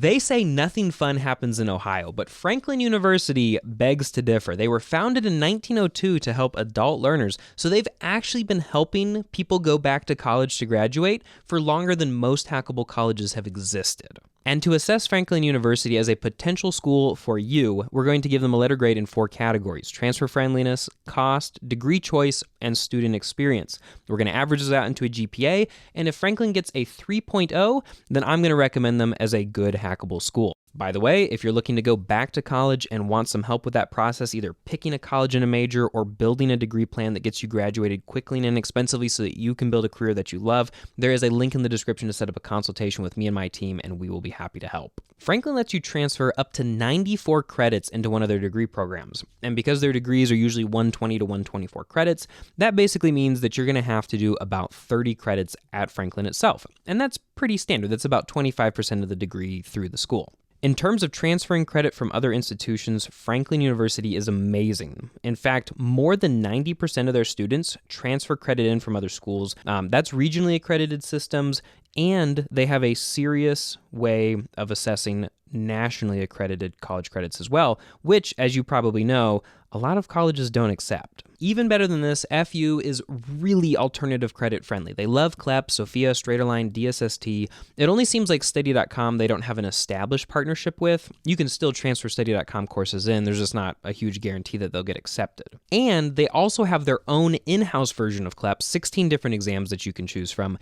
They say nothing fun happens in Ohio, but Franklin University begs to differ. They were founded in 1902 to help adult learners, so they've actually been helping people go back to college to graduate for longer than most hackable colleges have existed. And to assess Franklin University as a potential school for you, we're going to give them a letter grade in 4 categories: transfer friendliness, cost, degree choice, and student experience. We're going to average this out into a GPA, and if Franklin gets a 3.0, then I'm going to recommend them as a good hackable school. By the way, if you're looking to go back to college and want some help with that process, either picking a college and a major or building a degree plan that gets you graduated quickly and inexpensively so that you can build a career that you love, there is a link in the description to set up a consultation with me and my team, and we will be happy to help. Franklin lets you transfer up to 94 credits into one of their degree programs. And because their degrees are usually 120 to 124 credits, that basically means that you're going to have to do about 30 credits at Franklin itself. And that's pretty standard. That's about 25% of the degree through the school. In terms of transferring credit from other institutions, Franklin University is amazing. In fact, more than 90% of their students transfer credit in from other schools. That's regionally accredited systems, and they have a serious way of assessing nationally accredited college credits as well, which, as you probably know, a lot of colleges don't accept. Even better than this, FU is really alternative credit friendly. They love CLEP, Sophia, Straighterline, DSST. It only seems like Study.com they don't have an established partnership with. You can still transfer Study.com courses in. There's just not a huge guarantee that they'll get accepted. And they also have their own in-house version of CLEP, 16 different exams that you can choose from.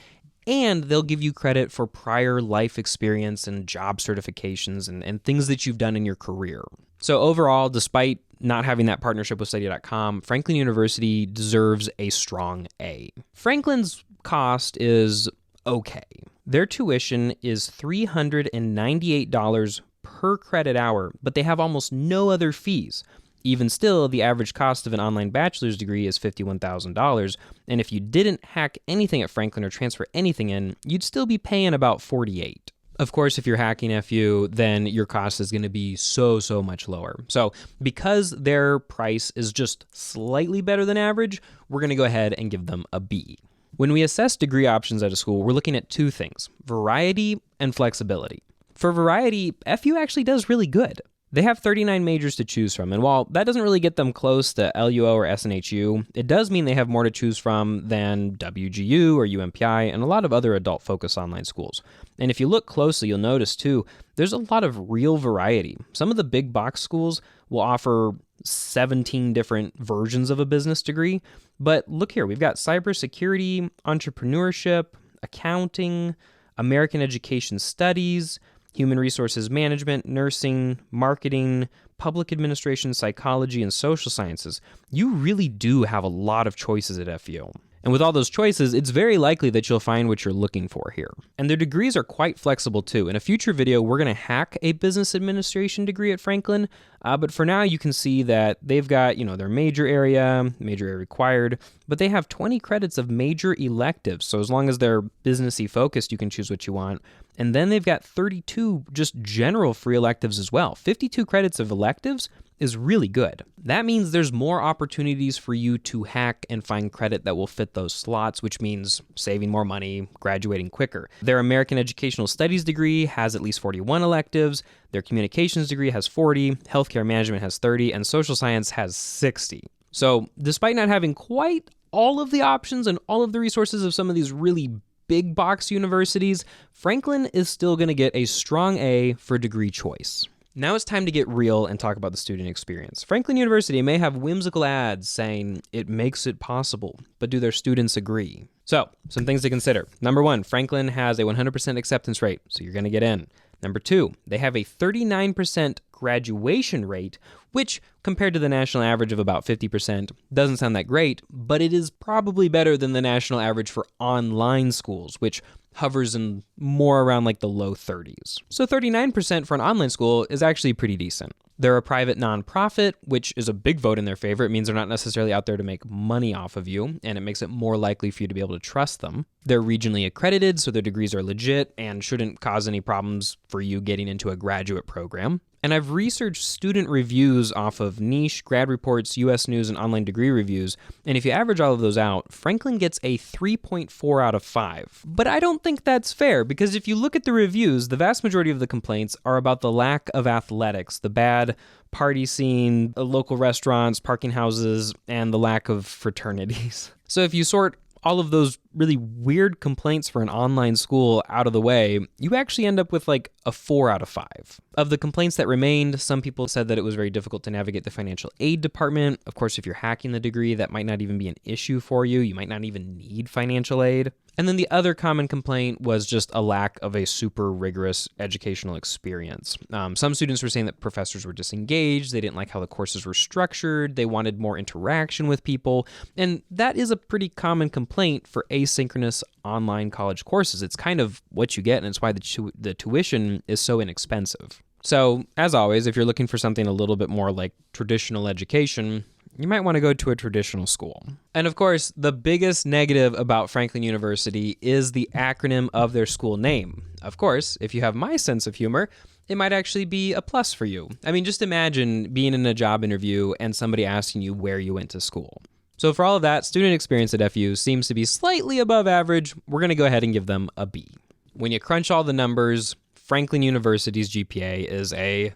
And they'll give you credit for prior life experience and job certifications and things that you've done in your career. So overall, despite not having that partnership with Study.com, Franklin University deserves a strong A. Franklin's cost is okay. Their tuition is $398 per credit hour, but they have almost no other fees. Even still, the average cost of an online bachelor's degree is $51,000, and if you didn't hack anything at Franklin or transfer anything in, you'd still be paying about $48,000. Of course, if you're hacking FU, then your cost is going to be so much lower. So because their price is just slightly better than average, we're going to go ahead and give them a B. When we assess degree options at a school, we're looking at 2 things: variety and flexibility. For variety, FU actually does really good. They have 39 majors to choose from, and while that doesn't really get them close to LUO or SNHU, it does mean they have more to choose from than WGU or UMPI and a lot of other adult-focused online schools. And if you look closely, you'll notice, too, there's a lot of real variety. Some of the big box schools will offer 17 different versions of a business degree, but look here, we've got cybersecurity, entrepreneurship, accounting, American Education Studies, human resources management, nursing, marketing, public administration, psychology, and social sciences. You really do have a lot of choices at FU. And with all those choices, it's very likely that you'll find what you're looking for here. And their degrees are quite flexible too. In a future video, we're going to hack a business administration degree at Franklin, but for now you can see that they've got, their major area required, but they have 20 credits of major electives. So as long as they're businessy focused, you can choose what you want. And then they've got 32 just general free electives as well. 52 credits of electives is really good. That means there's more opportunities for you to hack and find credit that will fit those slots, which means saving more money, graduating quicker. Their American Educational Studies degree has at least 41 electives, their communications degree has 40, healthcare management has 30, and social science has 60. So despite not having quite all of the options and all of the resources of some of these really big box universities, Franklin is still going to get a strong A for degree choice. Now it's time to get real and talk about the student experience. Franklin University may have whimsical ads saying it makes it possible, but do their students agree? So, some things to consider. Number 1, Franklin has a 100% acceptance rate, so you're going to get in. Number 2, they have a 39% graduation rate, which compared to the national average of about 50% doesn't sound that great, but it is probably better than the national average for online schools, which hovers in more around like the low 30s. So 39% for an online school is actually pretty decent. They're a private nonprofit, which is a big vote in their favor. It means they're not necessarily out there to make money off of you, and it makes it more likely for you to be able to trust them. They're regionally accredited, so their degrees are legit and shouldn't cause any problems for you getting into a graduate program. And I've researched student reviews off of Niche, Grad Reports, US News, and Online Degree Reviews, and if you average all of those out, Franklin gets a 3.4 out of 5. But I don't think that's fair, because if you look at the reviews, the vast majority of the complaints are about the lack of athletics, the bad party scene, local restaurants, parking houses, and the lack of fraternities. So if you sort all of those really weird complaints for an online school out of the way, you actually end up with like a 4 out of 5. Of the complaints that remained, some people said that it was very difficult to navigate the financial aid department. Of course, if you're hacking the degree, that might not even be an issue for you. You might not even need financial aid. And then the other common complaint was just a lack of a super rigorous educational experience. Some students were saying that professors were disengaged, they didn't like how the courses were structured, they wanted more interaction with people, and that is a pretty common complaint for asynchronous online college courses. It's kind of what you get, and it's why the tuition is so inexpensive. So, as always, if you're looking for something a little bit more like traditional education, you might want to go to a traditional school. And of course, the biggest negative about Franklin University is the acronym of their school name. Of course, if you have my sense of humor, it might actually be a plus for you. I mean, just imagine being in a job interview and somebody asking you where you went to school. So for all of that, student experience at FU seems to be slightly above average. We're going to go ahead and give them a B. When you crunch all the numbers, Franklin University's GPA is a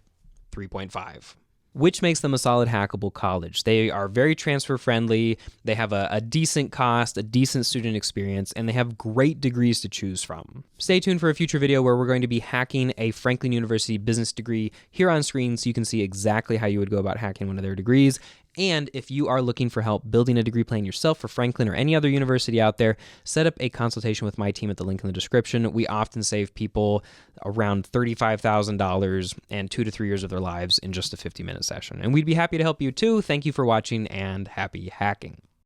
3.5. Which makes them a solid hackable college. They are very transfer friendly, they have a decent cost, a decent student experience, and they have great degrees to choose from. Stay tuned for a future video where we're going to be hacking a Franklin University business degree here on screen so you can see exactly how you would go about hacking one of their degrees. And if you are looking for help building a degree plan yourself for Franklin or any other university out there, set up a consultation with my team at the link in the description. We often save people around $35,000 and 2 to 3 years of their lives in just a 50-minute session. And we'd be happy to help you too. Thank you for watching and happy hacking.